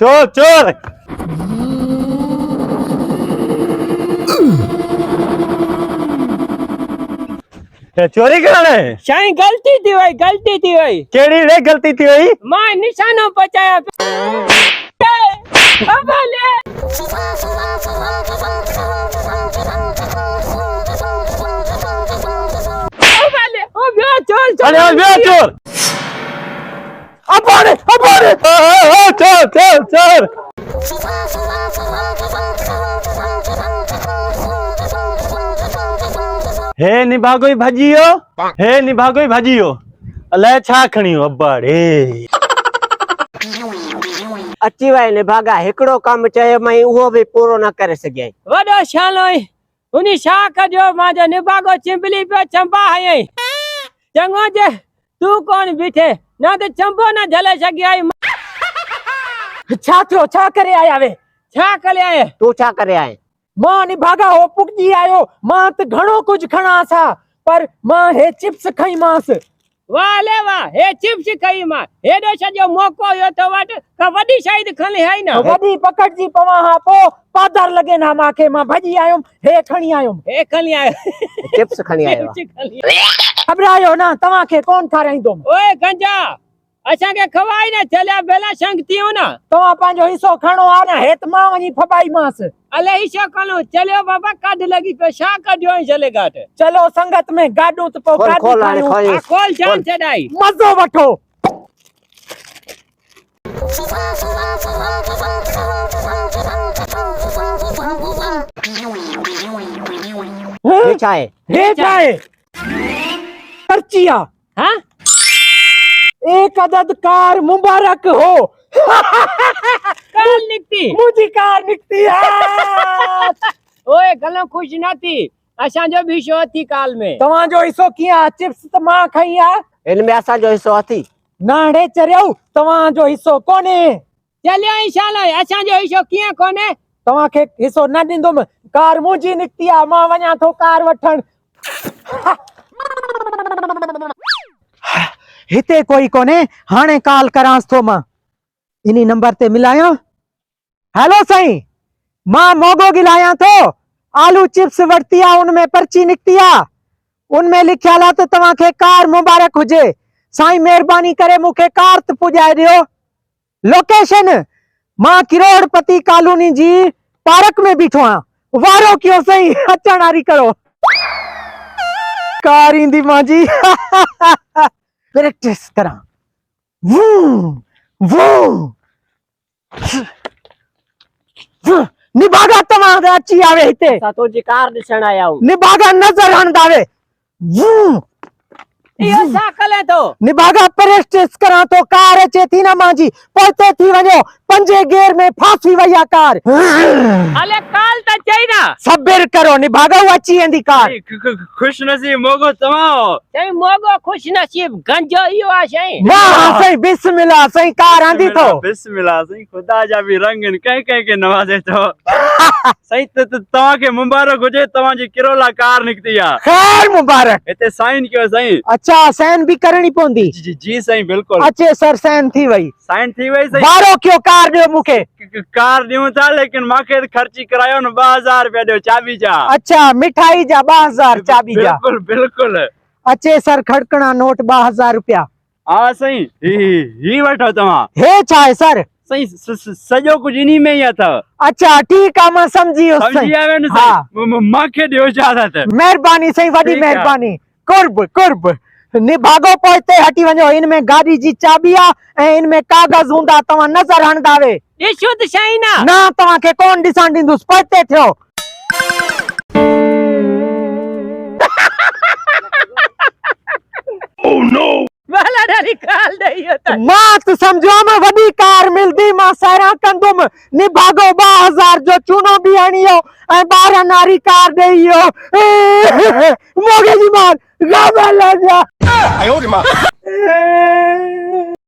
चोर चोर चोरी कराने साईं गलती थी वही केड़ी रे गलती थी वही मां निशानो बचाया अबले ओ बे चोर अरे बे चोर अबारे चोर चोर चोर हे निभागोई भाजियो अलाए छा खणियो अबाड़े अची वई ने भागा हिकड़ो कम चयो मई उहो भी पूरो न करे सघियई वडो शालोई उनी शाख जो माजो निभागो चिंबली पे चंपा है चंगो जे तू कौन बीठे ना तो चंपो ना झले सगियाई छा थियो छा करे आया वे छा करे आए तू छा करे आए मां नि भागा हो पुगजी आयो मां त घणो कुछ खणा सा पर मां हे चिप्स खाई मास वाह ले वाह हे चिप्स खाई मां हेडो सजो मौको यो तो वट का वडी शायद खले है ना वडी पकड़ जी पवा हा पो पादर लगे ना माके मां भजी आयो हे खणी आयो हे खली आयो चिप्स खणी आयो घबरायो ना तवा के कौन खाराइंदो ओए गंजा असा के खवाई ना चला बेला संगतियो ना तवा पांजो हिस्सो खणो आ ना हेत मां वनी फबाई मास अले हिस्सो कलो चलो बाबा काढ लगी पे शा काढ्यो चले गाट चलो संगत में गाडू तो पो खोल खोल जान चढ़ाई मजो वठो हे चाहे हे चाहे पर्चिया हां एक अदद कार मुबारक हो काल निकती मुझी कार निकती है ओए गलो खुश न थी असा जो भी शो थी काल में तवा जो हिस्सो किया चिप्स त मां खाइया इनमें असा जो हिस्सो अथी नाड़े चरियो तवा जो हिस्सो कोने चलियो इंशाल्लाह असा जो हिस्सो किया कोने तवा के हिस्सो न दिंदुम कार मुझी निकती आ मां वणा तो कार वठण हिते कोई कोने हाने कॉल करांस तो मां इनी नंबर ते मिलायो हेलो साईं मां मोगो गिलाया तो आलू चिप्स वरती आ उनमें पर्ची निकती आ उनमें लिखियाला तो तवा के कार मुबारक हुजे साईं मेहरबानी करे मुखे कार त पुजाए दियो लोकेशन मां करोड़पति कॉलोनी जी पार्क में बीठो आ वारो क्यों सही अचण वारी करो कार इंदी मां जी प्रैक्टिस करा निभागा तवा अची आवे हिते असा तुझी कार दिसण आया हूं निभागा नजर हणदावे यो सा कले तो निभागा प्रैक्टिस करा तो कार अचे थी ना मां जी पोते थी वणो पंजे गियर में फासी वया कार अले काल त चईना सब्र करो निभागा अची वेंदी कार खुश नसीब मोगो तमाओ सही मोगो खुश नसीब गंजो यो आ सही वाह सही बिस्मिल्लाह सही कार आंदी तो बिस्मिल्लाह सही खुदा जा भी रंग कई कई के नवाजे तो सही तवा के मुबारक हुजे तवा जी किरोला कार निकती आ खैर मुबारक इते साइन क्यों सही अच्छा साइन भी करनी पौंदी जी सही बिल्कुल अच्छे सर साइन थी वई साइन थी वई सही बारो क्यों कार दियो मुखे कार दियो था लेकिन माके खर्ची करायो न 2000 रुपया दियो चाबी जा अच्छा मिठाई जा 2000 चाबी जा बिल्कुल बिल्कुल अच्छे सर खड़कना नोट 2000 रुपया हां सही ही वठो तवा हे चाहे सर सही सजो कुछ इन्हीं में ही था अच्छा ठीक है मैं समझी समझी आवे न सही माके दियो इजाजत मेहरबानी सही वडी मेहरबानी कुर्ब निभागो पोते हटी वणो इनमें गाड़ी जी चाबी आ ए इनमें कागज हुंदा तवा नजर हणदावे ये शुद्ध सही ना ना तवा के कौन दिसान दिंदुस पोते थियो ओह नो वाला डरी काल दइयो त मां समझो मैं वडी कार मिलदी मां सारा कंदुम निभागो 2000 जो चूनो भी आनियो ए 12 नारी कार देइयो मोगे जी मार गाबा लगा आयो रे मां